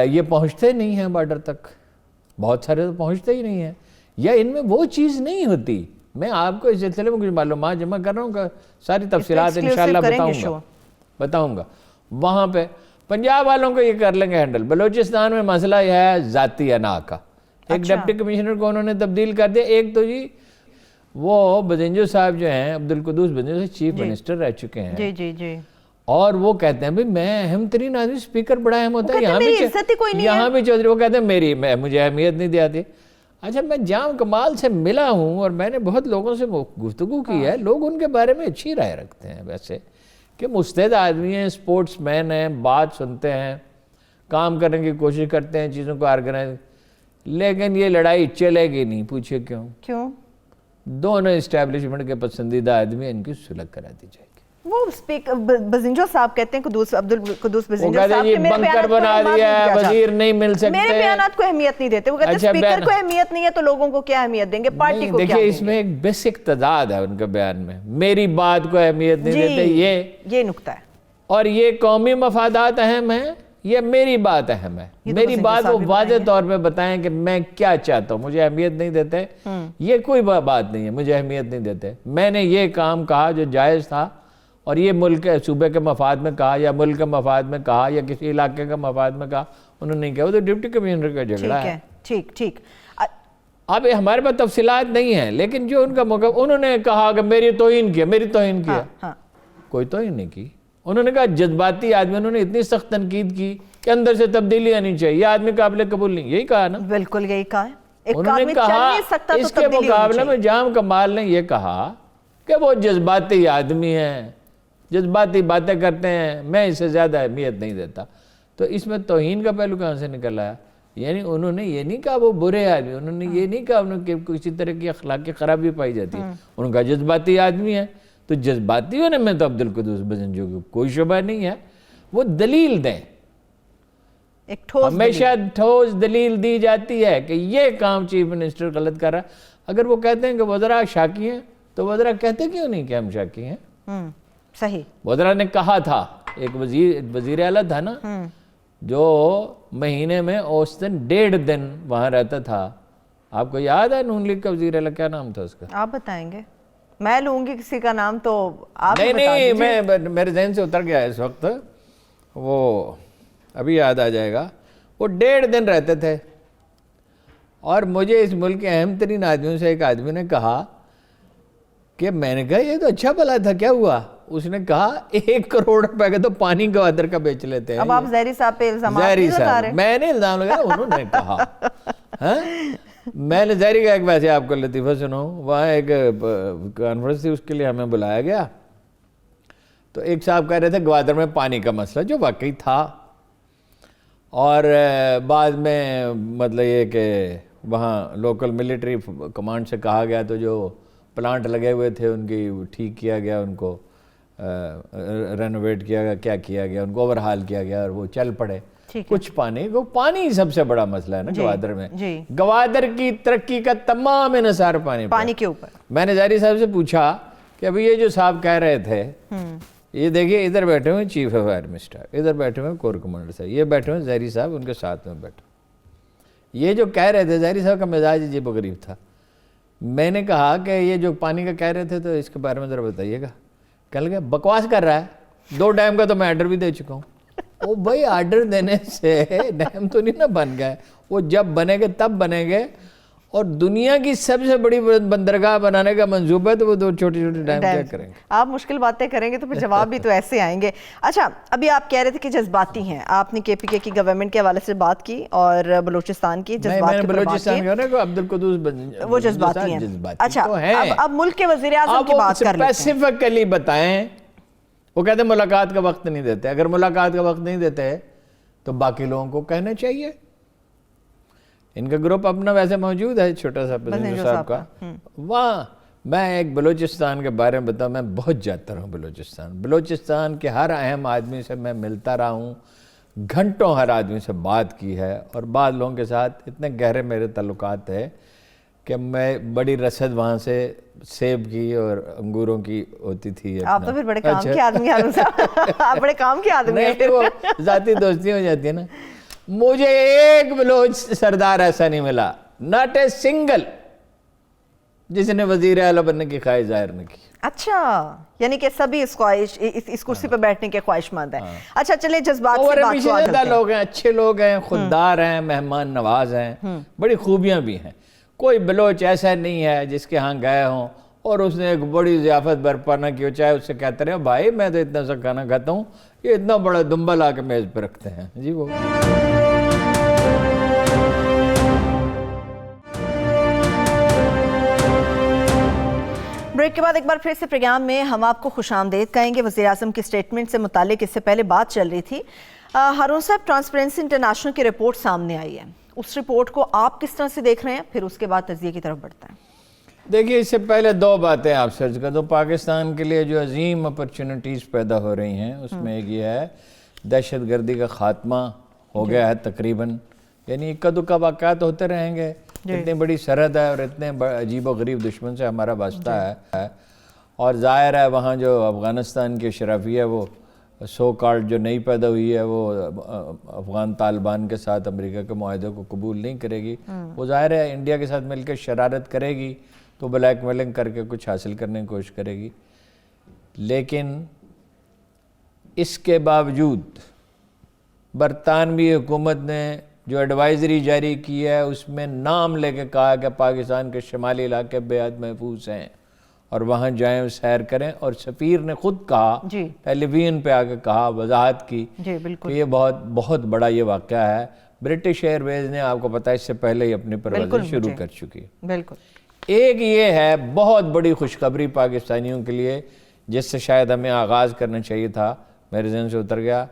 یہ پہنچتے نہیں ہیں بارڈر تک. بہت سارے تو پہنچتے ہی نہیں ہیں, یا ان میں وہ چیز نہیں ہوتی. میں آپ کو اس سلسلے میں کچھ معلومات جمع کر رہا ہوں کہ ساری تفصیلات انشاءاللہ بتاؤں گا. وہاں پہ پنجاب والوں کو یہ کر لیں گے ہینڈل. بلوچستان میں مسئلہ یہ ہے ذاتی انا کا. ایک ڈپٹی کمشنر کو انہوں نے تبدیل کر دیا. ایک تو جی وہ بزنجو صاحب جو ہیں, عبدالقدوس بزنجو صاحب چیف منسٹر رہ چکے ہیں. جی جی جی. اور وہ کہتے ہیں بھئی میں اہم ترین آدمی, اسپیکر بڑا اہم ہوتا ہے, یہاں بھی چودھری. وہ کہتے ہیں مجھے اہمیت نہیں دیاتی. اچھا میں جام کمال سے ملا ہوں اور میں نے بہت لوگوں سے گفتگو کی ہے, لوگ ان کے بارے میں اچھی رائے رکھتے ہیں ویسے کہ مستعد آدمی ہیں, سپورٹس مین ہیں, بات سنتے ہیں, کام کرنے کی کوشش کرتے ہیں, چیزوں کو آرگنائز. لیکن یہ لڑائی چلے گی نہیں. پوچھے کیوں؟ دونوں اسٹیبلشمنٹ کے پسندیدہ آدمی, ان کی صلح کرا دی جائے گی. وہ بزنجو صاحب کہتے ہیں, عبدالقدوس بزنجو صاحب کہ میرے بنکر بنا دیا ہے, وزیر نہیں مل سکتے, میرے بیانات کو اہمیت نہیں دیتے. وہ کہتے ہیں اسپیکر کو اہمیت نہیں ہے تو لوگوں کو کیا اہمیت دیں گے, پارٹی کو کیا دیں گے. دیکھیں اس میں ایک بیسک تضاد ہے ان کے بیان میں. میری بات کو اہمیت نہیں دیتے, یہ نکتہ ہے. اور یہ قومی مفادات اہم ہیں, یہ میری بات اہم ہے. میری بات کو واضح طور پہ بتائیں کہ میں کیا چاہتا ہوں. مجھے اہمیت نہیں دیتے, یہ کوئی بات نہیں ہے, مجھے اہمیت نہیں دیتے. میں نے یہ کام کہا جو جائز تھا, اور یہ ملک کے صوبے کے مفاد میں کہا, یا ملک کے مفاد میں کہا, یا کسی علاقے کے مفاد میں کہا. انہوں نے نہیں کہا, وہ تو ڈپٹی کمشنر کا جھگڑا ہے. ٹھیک. اب ہمارے پاس تفصیلات نہیں ہیں, لیکن جو ان کا موقع, انہوں نے کہا کہ میری توہین کیا. کوئی توہین نہیں کی. انہوں نے کہا جذباتی آدمی, انہوں نے اتنی سخت تنقید کی کہ اندر سے تبدیلی آنی چاہیے, یہ آدمی قابل قبول نہیں. یہی کہا نا, بالکل یہی کہا. انہوں نے کہا اس کے مقابلے میں جام کمال نے یہ کہا کہ وہ جذباتی آدمی ہیں, جذباتی باتیں کرتے ہیں, میں اسے زیادہ اہمیت نہیں دیتا. تو اس میں توہین کا پہلو کہاں سے نکل آیا؟ یعنی انہوں نے یہ نہیں کہا وہ برے آدمی, انہوں نے یہ نہیں کہا انہوں کہ کسی طرح کی اخلاقی خرابی پائی جاتی ہے. انہوں نے کہا جذباتی آدمی ہے. تو جذباتی ہونے میں تو عبدالقدوس بزنجو کی کوئی شبہ نہیں ہے. وہ دلیل دیں, ہمیشہ ٹھوس دلیل دی جاتی ہے کہ یہ کام چیف منسٹر غلط کر رہا ہے. اگر وہ کہتے ہیں کہ وزراء شاکی ہیں, تو وزراء کہتے کیوں نہیں کہ ہم شاکی ہیں؟ صحیح. وزراء نے کہا تھا, ایک وزیر اعلیٰ تھا نا, جو مہینے میں اوسطاً 1.5 دن وہاں رہتا تھا. آپ کو یاد ہے نون لیگ کا وزیر اعلیٰ, کیا نام تھا اس کا؟ آپ بتائیں گے. میں لوں گی کسی کا نام تو آپ نہیں میں میرے ذہن سے اتر گیا اس وقت، وہ ابھی یاد آ جائے گا. وہ 1.5 دن رہتے تھے اور مجھے اس ملک کے اہم ترین آدمیوں سے ایک آدمی نے کہا کہ میں نے کہا یہ تو اچھا بھلا تھا، کیا ہوا؟ اس نے کہا 1 کروڑ روپے کا تو پانی گوادر کا بیچ لیتے ہیں. اب آپ زہری صاحب پہ الزامات زہری نہیں لگا صاحب، رہے. میں نے الزام لگایا، انہوں نے کہا. میں نے زہری کا ایک ویسے آپ کو لطیفہ سنو، وہاں ایک کانفرنس تھی، اس کے لیے ہمیں بلایا گیا. تو ایک صاحب کہہ رہے تھے گوادر میں پانی کا مسئلہ، جو واقعی تھا. اور بعد میں مطلب یہ کہ وہاں لوکل ملٹری کمانڈ سے کہا گیا تو جو پلانٹ لگے ہوئے تھے ان کی ٹھیک کیا گیا، ان کو رینوویٹ کیا گیا، کیا کیا گیا، ان کو اوور ہال کیا گیا اور وہ چل پڑے. کچھ پانی سب سے بڑا مسئلہ ہے نا گوادر میں. گوادر کی ترقی کا تمام انحصار پانی کے اوپر. میں نے زہری صاحب سے پوچھا کہ ابھی یہ جو صاحب کہہ رہے تھے، یہ دیکھیے ادھر بیٹھے ہوئے چیف آف ایئر منسٹر، ادھر بیٹھے ہوئے کور کمانڈر صاحب، یہ بیٹھے ہوئے زہری صاحب ان کے ساتھ میں بیٹھے. یہ جو کہہ رہے تھے، زہری صاحب کا مزاج عجیب و غریب تھا. میں نے کہا کہ یہ جو پانی کا کہہ رہے تھے تو اس کے بارے میں ذرا بتائیے گا. کہنے لگا بکواس کر رہا ہے، 2 ڈیم کا تو میں آرڈر بھی دے چکا ہوں. او بھائی آرڈر دینے سے ڈیم تو نہیں نا بن گئے، وہ جب بنے گے تب بنے گے. اور دنیا کی سب سے بڑی بندرگاہ بنانے کا منصوبہ ہے تو وہ 2 چھوٹی چھوٹی ڈیم کیا کریں گے؟ آپ مشکل باتیں کریں گے تو پھر جواب بھی تو ایسے آئیں گے. اچھا، ابھی آپ کہہ رہے تھے کہ جذباتی ہیں، آپ نے KPK کی گورنمنٹ کے حوالے سے بات کی اور بلوچستان کی جذبات کے اوپر بات کی. عبدالقدوس وہ جذباتی ہیں. اچھا، اب ملک کے وزیر اعظم کی بات کر لیتے ہیں. اسپیسیفکلی بتائیں. وہ کہتے ہیں ملاقات کا وقت نہیں دیتے. اگر ملاقات کا وقت نہیں دیتے تو باقی لوگوں کو کہنا چاہیے. ان کا گروپ اپنا ویسے موجود ہے چھوٹا سا پریزیڈنٹ صاحب کا. وہاں میں ایک بلوچستان کے بارے میں بتاؤں، میں بہت جاتا رہا ہوں بلوچستان کے ہر اہم آدمی سے میں ملتا رہا ہوں، گھنٹوں ہر آدمی سے بات کی ہے. اور بعض لوگوں کے ساتھ اتنے گہرے میرے تعلقات ہیں کہ میں بڑی رسد وہاں سے سیب کی اور انگوروں کی ہوتی تھی. آپ تو پھر بڑے کام کے آدمی ہیں. آپ بڑے کام کے آدمی ہیں. وہ ذاتی دوستی ہو جاتی ہے نا. مجھے ایک بلوچ سردار ایسا نہیں ملا، ناٹ اے سنگل، جس نے وزیر اعلیٰ بننے کی خواہش ظاہر نہ کی. اچھا، یعنی کہ سبھی اس کرسی پہ بیٹھنے کے خواہش مند ہیں. اچھا چلے جذبات سے بات کو آگے لوگ ہیں، اچھے لوگ ہیں، خوددار ہیں، مہمان نواز ہیں، بڑی خوبیاں بھی ہیں. کوئی بلوچ ایسا نہیں ہے جس کے ہاں گئے ہوں اور اس نے ایک بڑی ضیافت برپا نہ کی ہو، چاہے اس سے کہتے رہے بھائی میں تو اتنا سا کھانا کھاتا ہوں، یہ اتنا بڑا دمبا لا کے میز پہ رکھتے ہیں. جی وہ بریک کے بعد ایک بار پھر سے پروگرام میں ہم آپ کو خوش آمدید کہیں گے. وزیر اعظم کی سٹیٹمنٹ سے متعلق اس سے پہلے بات چل رہی تھی. ہارون صاحب، ٹرانسپیرنسی انٹرنیشنل کی رپورٹ سامنے آئی ہے، اس رپورٹ کو آپ کس طرح سے دیکھ رہے ہیں؟ پھر اس کے بعد تجزیے کی طرف بڑھتے ہیں. دیکھیے، اس سے پہلے 2 باتیں آپ سرچ کر دو. پاکستان کے لیے جو عظیم اپرچونٹیز پیدا ہو رہی ہیں اس میں ایک یہ ہے دہشت گردی کا خاتمہ ہو گیا ہے تقریباً. یعنی اکا دکا واقعات ہوتے رہیں گے. اتنی بڑی سرحد ہے اور اتنے عجیب و غریب دشمن سے ہمارا واسطہ ہے. اور ظاہر ہے وہاں جو افغانستان کی اشرافیہ وہ سو کارڈ جو نئی پیدا ہوئی ہے وہ افغان طالبان کے ساتھ امریکہ کے معاہدے کو قبول نہیں کرے گی. وہ ظاہر ہے انڈیا کے ساتھ مل کے شرارت کرے گی تو بلیک میلنگ کر کے کچھ حاصل کرنے کی کوشش کرے گی. لیکن اس کے باوجود برطانوی حکومت نے جو ایڈوائزری جاری کی ہے اس میں نام لے کے کہا کہ پاکستان کے شمالی علاقے بے حد محفوظ ہیں اور وہاں جائیں سیر کریں. اور سفیر نے خود کہا، ٹیلی ویژن پہ آ کے کہا، وضاحت کی کہ یہ بہت بڑا یہ واقعہ ہے. برٹش ایئر ویز نے آپ کو پتہ ہے اس سے پہلے ہی اپنی پروازیں شروع کر چکی. بالکل. ایک یہ ہے بہت بڑی خوشخبری پاکستانیوں کے لیے جس سے شاید ہمیں آغاز کرنا چاہیے تھا، میرے ذہن سے اتر گیا.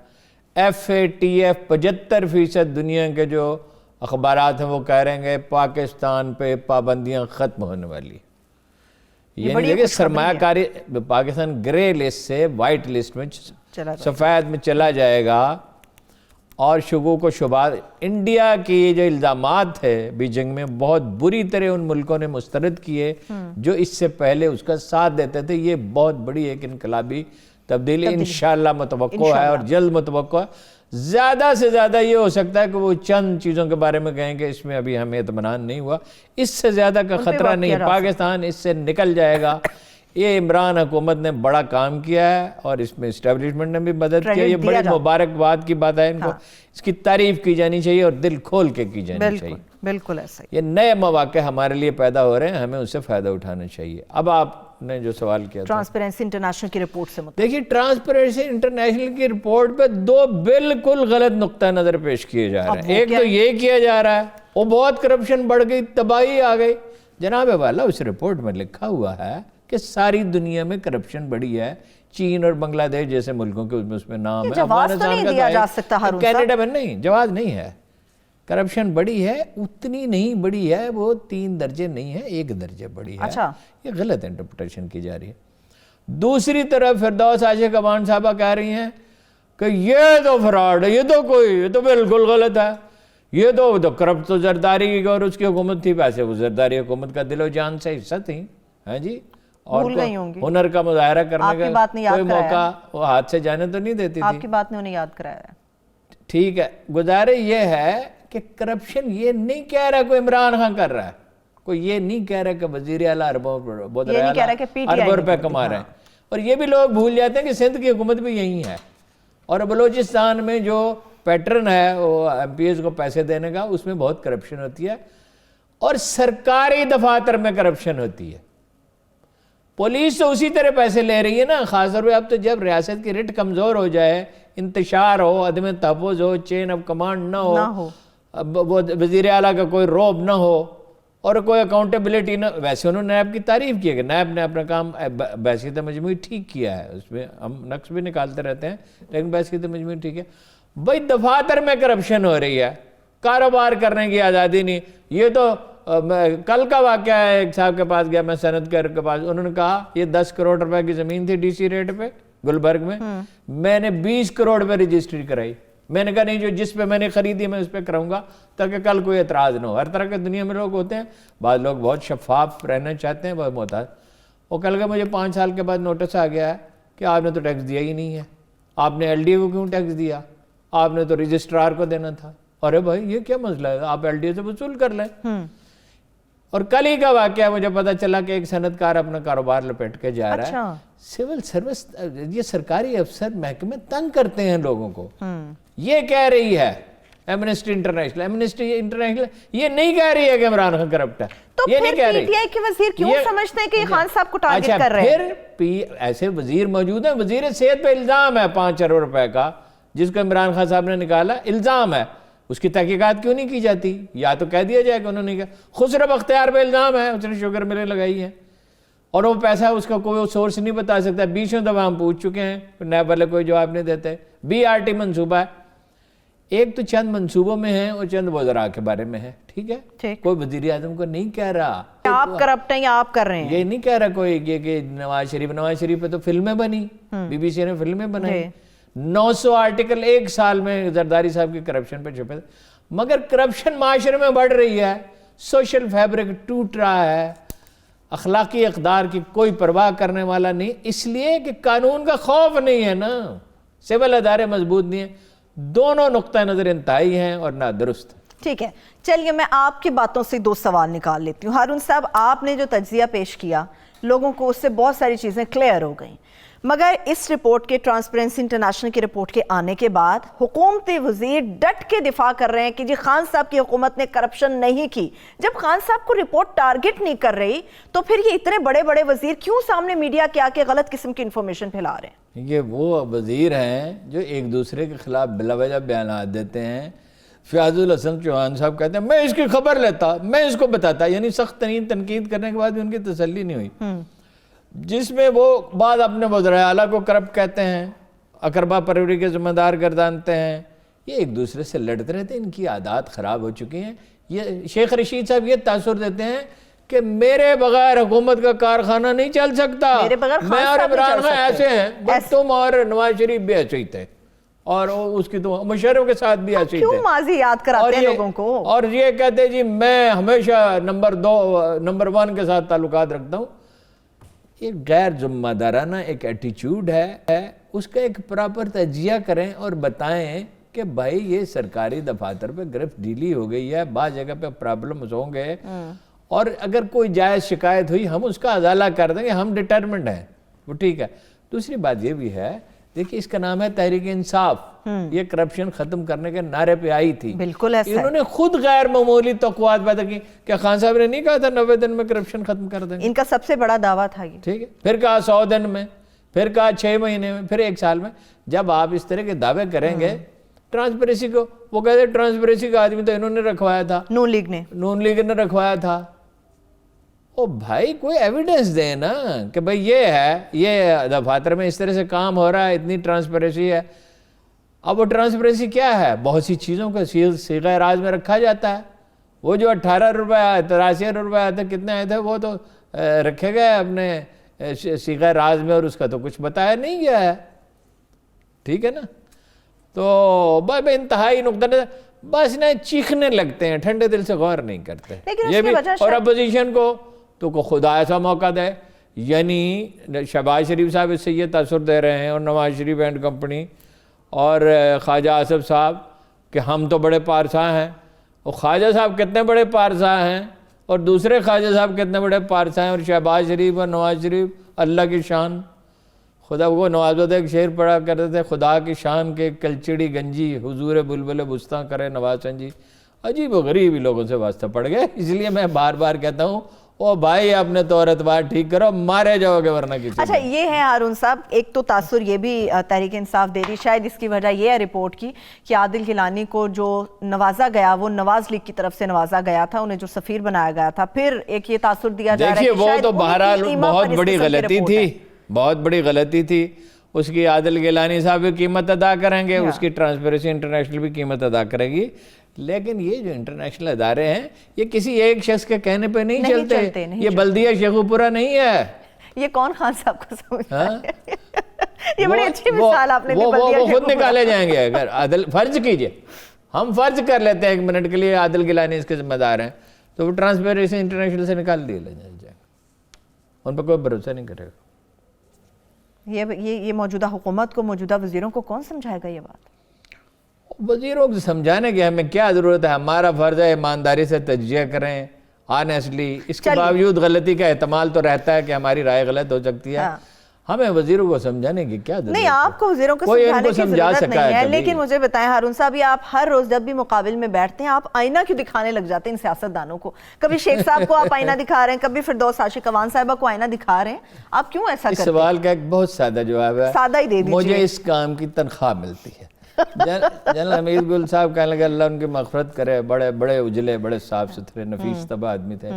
FATF 75% دنیا کے جو اخبارات ہیں وہ کہہ رہے ہیں کہ پاکستان پہ پابندیاں ختم ہونے والی. یعنی دیکھیں سرمایہ کاری پاکستان گرے لسٹ سے وائٹ لسٹ میں سفید میں چلا جائے گا. اور شکوک و شبہات انڈیا کی جو الزامات ہے بیجنگ میں بہت بری طرح ان ملکوں نے مسترد کیے جو اس سے پہلے اس کا ساتھ دیتے تھے. یہ بہت بڑی ایک انقلابی تبدیلی انشاءاللہ متوقع ہے اور جلد متوقع ہے. زیادہ سے زیادہ یہ ہو سکتا ہے کہ وہ چند چیزوں کے بارے میں کہیں کہ اس میں ابھی ہمیں اطمینان نہیں ہوا. اس سے زیادہ کا خطرہ نہیں. پاکستان اس سے نکل جائے گا. یہ عمران حکومت نے بڑا کام کیا ہے اور اس میں اسٹیبلشمنٹ نے بھی مدد کیا. یہ بڑی مبارکباد کی بات ہے, ان کو اس کی تعریف کی جانی چاہیے اور دل کھول کے کی جانی چاہیے. بالکل ایسا ہی. یہ نئے مواقع ہمارے لیے پیدا ہو رہے ہیں, ہمیں اس سے فائدہ اٹھانا چاہیے. اب آپ نے جو سوال کیا تھا ٹرانسپیرنسی انٹرنیشنل کی رپورٹ سے متعلق, دیکھیے ٹرانسپیرنسی انٹرنیشنل کی رپورٹ پہ دو بالکل غلط نقطہ نظر پیش کیے جا رہے ہیں. ایک تو یہ کیا جا رہا ہے وہ بہت کرپشن بڑھ گئی, تباہی آ گئی. جناب والا اس رپورٹ میں لکھا ہوا ہے کہ ساری دنیا میں کرپشن بڑھی ہے. چین اور بنگلہ دیش جیسے ملکوں کے اس میں نام ہے, جواز تو نہیں دیا جا سکتا ہارون صاحب. کینیڈا میں نہیں, جواز نہیں ہے. کرپشن بڑی ہے, اتنی نہیں بڑی ہے, وہ 3 درجے نہیں ہے, 1 درجے بڑی ہے. یہ غلط انٹرپریٹیشن کی جا رہی ہے. دوسری طرف فردوس عاشق امان صاحبہ کہہ رہی ہیں کہ یہ تو فراڈ ہے, یہ تو بالکل غلط ہے, یہ تو کرپٹ تو زرداری کی اور اس کی حکومت تھی. ویسے وہ زرداری حکومت کا دل و جان سے حصہ تھی, ہاں جی, اور ہنر کا مظاہرہ کرنے کا کوئی موقع وہ ہاتھ سے جانے تو نہیں دیتی تھی. آپ کی بات نے انہیں یاد کرایا. ٹھیک ہے, گزارش یہ ہے کہ کرپشن یہ نہیں کہہ رہا کوئی عمران خان کر رہا ہے, کوئی یہ نہیں کہہ رہا کہ وزیر اعلیٰ اربوں روپے کما رہے ہیں. اور یہ بھی لوگ بھول جاتے ہیں کہ سندھ کی حکومت بھی یہی ہے, اور بلوچستان میں جو پیٹرن ہے وہ ایم پی ایز کو پیسے دینے کا, اس میں بہت کرپشن ہوتی ہے, اور سرکاری دفاتر میں کرپشن ہوتی ہے. پولیس تو اسی طرح پیسے لے رہی ہے نا, خاص طور پہ اب تو جب ریاست کی رٹ کمزور ہو جائے, انتشار ہو, عدم تحفظ ہو, چین آف کمانڈ نہ ہو, وزیر اعلیٰ کا کوئی روب نہ ہو, اور کوئی اکاؤنٹیبلٹی نہ. ویسے انہوں نے نیب کی تعریف کی ہے کہ نیب نے اپنا کام بحثیت مجموعی ٹھیک کیا ہے, اس میں ہم نقص بھی نکالتے رہتے ہیں, لیکن بحثیت مجموعی ٹھیک ہے. بھائی دفاتر میں کرپشن ہو رہی ہے, کاروبار کرنے کی آزادی نہیں. یہ تو کل کا واقعہ ہے, ایک صاحب کے پاس گیا میں صنعتکار کے پاس, انہوں نے کہا یہ 10 کروڑ روپے کی زمین تھی ڈی سی ریٹ پہ گلبرگ میں, میں نے 20 کروڑ پہ رجسٹری کرائی. میں نے کہا نہیں, جو جس پہ میں نے خریدی میں اس پہ کراؤں گا تاکہ کل کوئی اعتراض نہ ہو. ہر طرح کے دنیا میں لوگ ہوتے ہیں, بعض لوگ بہت شفاف رہنا چاہتے ہیں, بہت محتاط. وہ کل کا مجھے 5 سال کے بعد نوٹس آ گیا ہے کہ آپ نے تو ٹیکس دیا ہی نہیں ہے, آپ نے ایل ڈی اے کو کیوں ٹیکس دیا, آپ نے تو رجسٹرار کو دینا تھا. ارے بھائی یہ کیا مسئلہ ہے, آپ ایل ڈی اے سے وصول کر لیں. اور کل ہی کا واقعہ مجھے پتا چلا کہ ایک صنعتکار اپنا کاروبار لپیٹ کے جا رہا ہے. سول سروس, یہ سرکاری افسر محکمے تنگ کرتے ہیں لوگوں کو. یہ کہہ رہی ہے ایمنسٹی انٹرنیشنل یہ نہیں کہہ رہی ہے کہ عمران خان کرپٹ ہے, یہ نہیں کہہ رہی. پی ٹی آئی کے وزیر کیوں سمجھتے ہیں کہ یہ خان صاحب کو ٹارگٹ کر رہے ہیں؟ پھر ایسے وزیر موجود ہیں, وزیر صحت پہ الزام ہے 5 ارب روپے کا جس کو عمران خان صاحب نے نکالا, الزام ہے, اس کی تحقیقات کیوں نہیں کی جاتی؟ یا تو کہہ دیا جائے کہ انہوں نے کہا. خسرو بختیار پہ الزام ہے, اس نے شوگر ملیں لگائی ہیں اور وہ پیسہ اس کا کوئی سورس نہیں بتا سکتا. 20 دفعہ ہم پوچھ چکے ہیں, نیب والے کوئی جواب نہیں دیتے. BRT منصوبہ ہے, ایک تو چند منصوبوں میں ہے اور چند وزراء کے بارے میں ہے, ٹھیک ہے, کوئی وزیر اعظم کو نہیں کہہ رہا آپ کرپٹ ہیں یا آپ کر رہے ہیں, یہ نہیں کہہ رہا کوئی کہ نواز شریف پہ تو فلمیں بنی, BBC نے فلمیں بنائی, 900 آرٹیکل ایک سال میں زرداری صاحب کی کرپشن پہ چھپے. مگر کرپشن معاشرے میں بڑھ رہی ہے, سوشل فیبرک ٹوٹ رہا ہے, اخلاقی اقدار کی کوئی پرواہ کرنے والا نہیں, اس لیے کہ قانون کا خوف نہیں ہے نا, سول ادارے مضبوط نہیں ہیں. دونوں نقطہ نظر انتہائی ہیں اور نادرست. ٹھیک ہے, چلیے میں آپ کی باتوں سے 2 سوال نکال لیتی ہوں. ہارون صاحب, آپ نے جو تجزیہ پیش کیا لوگوں کو اس سے بہت ساری چیزیں کلیئر ہو گئیں, مگر اس رپورٹ کے ٹرانسپیرنسی انٹرنیشنل کی رپورٹ کے آنے کے بعد حکومتی وزیر ڈٹ کے دفاع کر رہے ہیں کہ جی خان صاحب کی حکومت نے کرپشن نہیں کی. جب خان صاحب کو رپورٹ ٹارگٹ نہیں کر رہی تو پھر یہ اتنے بڑے بڑے وزیر کیوں سامنے میڈیا کے آ کے غلط قسم کی انفارمیشن پھیلا رہے ہیں؟ یہ وہ وزیر ہیں جو ایک دوسرے کے خلاف بلا وجہ بیانات دیتے ہیں. فیاض الحسن چوہان صاحب کہتے ہیں میں اس کی خبر لیتا, میں اس کو بتاتا, یعنی سخت ترین تنقید کرنے کے بعد بھی ان کی تسلی نہیں ہوئی, جس میں وہ بعض اپنے وزراء اعلیٰ کو کرپٹ کہتے ہیں, اقربا پروری کے ذمہ دار گردانتے ہیں. یہ ایک دوسرے سے لڑتے رہتے ہیں, ان کی عادات خراب ہو چکی ہیں. یہ شیخ رشید صاحب یہ تاثر دیتے ہیں کہ میرے بغیر حکومت کا کارخانہ نہیں چل سکتا, میں اور عمران خان ایسے ہیں, بس تم اور نواز شریف بھی ایسے ہی تھے, اور اس کی تو مشرف کے ساتھ بھی ایسے ہی تھے. کیوں ماضی یاد کراتے ہیں لوگوں کو؟ اور یہ کہتے ہیں جی میں ہمیشہ نمبر 1 کے ساتھ تعلقات رکھتا ہوں. ایک غیر ذمہ دارانہ ایک ایٹیچیوڈ ہے, اس کا ایک پراپر تجزیہ کریں اور بتائیں کہ بھائی یہ سرکاری دفاتر پہ گرفت ڈھیلی ہو گئی ہے, بعض جگہ پہ پرابلمز ہوں گے, اور اگر کوئی جائز شکایت ہوئی ہم اس کا ازالہ کر دیں گے, ہم ڈٹرمنڈ ہیں, وہ ٹھیک ہے. دوسری بات یہ بھی ہے, دیکھیے اس کا نام ہے تحریک انصاف, یہ کرپشن ختم کرنے کے نعرے پہ آئی تھی. بالکل ایسا ہے. انہوں نے خود غیر معمولی توقعات پیدا کی. کیا خان صاحب نے نہیں کہا تھا 90 دن میں کرپشن ختم کر دیں گے؟ ان کا سب سے بڑا دعویٰ تھا یہ. ٹھیک ہے, پھر کہا 100 دن میں, پھر کہا 6 مہینے میں, پھر 1 سال میں. جب آپ اس طرح کے دعوے کریں گے ٹرانسپیرنسی کو, وہ کہتے ہیں ٹرانسپیرنسی کا آدمی تو انہوں نے رکھوایا تھا, نون لیگ نے رکھوایا تھا. او بھائی کوئی ایویڈنس دیں نا کہ بھئی یہ ہے, یہ دفاتر میں اس طرح سے کام ہو رہا ہے, اتنی ٹرانسپیرنسی ہے. اب وہ ٹرانسپیرنسی کیا ہے؟ بہت سی چیزوں کو صیغہ راز میں رکھا جاتا ہے. وہ جو 18 روپے آئے, 83 روپے آئے تھے, کتنے آئے تھے, وہ تو رکھے گئے اپنے صیغہ راز میں, اور اس کا تو کچھ بتایا نہیں گیا ہے. ٹھیک ہے نا. تو بھائی انتہائی نقطہ نظر, بس نہ چیخنے لگتے ہیں, ٹھنڈے دل سے غور نہیں کرتے. یہ بھی, اور اپوزیشن کو تو خدا ایسا موقع دے. یعنی شہباز شریف صاحب اس سے یہ تاثر دے رہے ہیں, اور نواز شریف اینڈ کمپنی, اور خواجہ آصف صاحب, کہ ہم تو بڑے پارسا ہیں. اور خواجہ صاحب کتنے بڑے پارسا ہیں, اور دوسرے خواجہ صاحب کتنے بڑے پارسا ہیں, اور شہباز شریف اور نواز شریف اللہ کی شان. خدا کو نواز ایک شعر پڑھا کرتے تھے, خدا کی شان کے کلچڑی گنجی, حضور بلبل بستاں کرے نواز سنجی. عجیب و غریب ہی لوگوں سے واسطہ پڑ گئے. اس لیے میں بار بار کہتا ہوں, او بھائی اپنے طور اعتبار ٹھیک کرو, مارے جاؤ گے ورنہ کسی. اچھا یہ ہے ہارون صاحب, ایک تو تاثر یہ بھی تحریک انصاف دے رہی, شاید اس کی وجہ یہ ہے رپورٹ کی کہ عادل گیلانی کو جو نوازا گیا وہ نواز لیگ کی طرف سے نوازا گیا تھا, انہیں جو سفیر بنایا گیا تھا. پھر ایک یہ تاثر دیا جا رہا ہے کہ وہ تو بہرحال بہت بڑی غلطی تھی, بہت بڑی غلطی تھی. اس کی عادل گیلانی صاحب بھی قیمت ادا کریں گے, اس کی ٹرانسپیرنسی انٹرنیشنل بھی قیمت ادا کرے گی. لیکن یہ جو انٹرنیشنل ادارے ہیں یہ کسی ایک شخص کے کہنے پہ نہیں چلتے. یہ بلدیہ شیخو پورہ نہیں ہے. یہ کون خان صاحب کو سمجھتا ہے؟ یہ بڑی اچھی مثال آپ نے دی. وہ خود نکالے جائیں گے. اگر عادل, فرض کیجئے ہم فرض کر لیتے ہیں 1 منٹ کے لیے عادل گیلانی اس کے ذمہ دار ہیں, تو وہ ٹرانسپیرنسی انٹرنیشنل سے نکال دیے جائیں گے. ان پہ کوئی بھروسہ نہیں کرے گا. یہ موجودہ حکومت کو, موجودہ وزیروں کو کون سمجھائے گا یہ بات؟ وزیروں کو سمجھانے کی ہمیں کیا ضرورت ہے؟ ہمارا فرض ہے ایمانداری سے تجزیہ کریں, آنیسٹلی. اس کے باوجود غلطی کا احتمال تو رہتا ہے کہ ہماری رائے غلط ہو سکتی ہے. ہمیں وزیروں کو سمجھانے کی کیا ضرورت ہے؟ نہیں, آپ کو وزیروں کو سمجھانے کی ضرورت نہیں ہے, لیکن مجھے بتائیں ہارون صاحب, یہ آپ ہر روز جب بھی مقابل میں بیٹھتے ہیں آپ آئینہ کیوں دکھانے لگ جاتے ہیں ان سیاستدانوں کو؟ کبھی شیخ صاحب کو آپ آئینہ دکھا رہے ہیں, کبھی فردوس عاشق اوان صاحبہ کو آئینہ دکھا رہے ہیں, آپ کیوں ایسا کرتے ہیں؟ اس سوال کا ایک بہت سادہ جواب ہے, سادہ ہی دے دیجئے. مجھے اس کام کی تنخواہ ملتی ہے. جنرل حمید گل صاحب کہنے لگے اللہ ان کی مغفرت کرے, بڑے بڑے اجلے, بڑے صاف ستھرے, نفیس طبع آدمی تھے.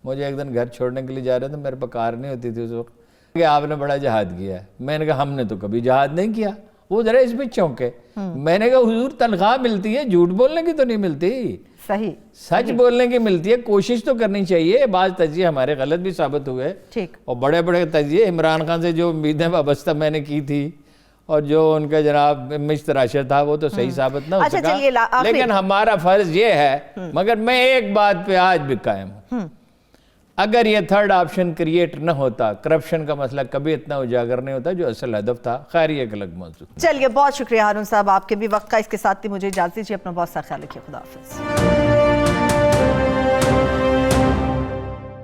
مجھے ایک دن گھر چھوڑنے کے لیے جا رہے تھے, میرے پاس کار نہیں ہوتی تھی اس وقت, کہ آپ نے بڑا جہاد کیا ہے. میں نے کہا ہم نے تو کبھی جہاد نہیں کیا. وہ ذرا اس میں چونکے. میں نے کہا حضور تنخواہ ملتی ہے, جھوٹ بولنے کی تو نہیں ملتی, صحیح سچ بولنے کی ملتی ہے. کوشش تو کرنی چاہیے. بعض تجزیے ہمارے غلط بھی ثابت ہوئے, اور بڑے بڑے تجزیے عمران خان سے جو امیدیں وابستہ میں نے کی تھی, اور جو ان کا جناب امج تراشر تھا, وہ تو صحیح ثابت نہ ہو سکا. لیکن ہمارا فرض یہ ہے, مگر میں ایک بات پہ آج بھی قائم ہوں, اگر یہ تھرڈ آپشن کریٹ نہ ہوتا, کرپشن کا مسئلہ کبھی اتنا اجاگر نہیں ہوتا جو اصل ہدف تھا. خیر یہ ایک الگ موضوع. چلیے, بہت شکریہ ہارون صاحب, آپ کے بھی وقت کا. اس کے ساتھ ہی مجھے اجازت دیجیے, اپنا بہت سا خیال رکھیے. خدا حافظ.